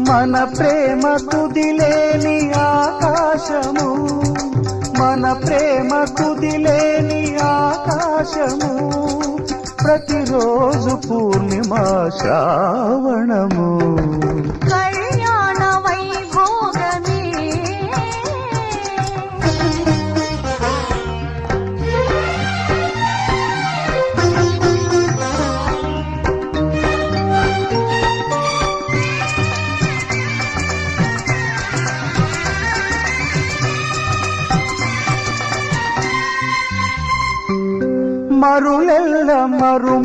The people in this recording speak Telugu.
మన ప్రేమ తుదిలేని ఆకాశము, మన ప్రేమ తుదిలేని ఆకాశము, ప్రతిరోజు పూర్ణిమ శ్రావణము. కళ్యాణ వైభోగమే మరులెల్ల మరు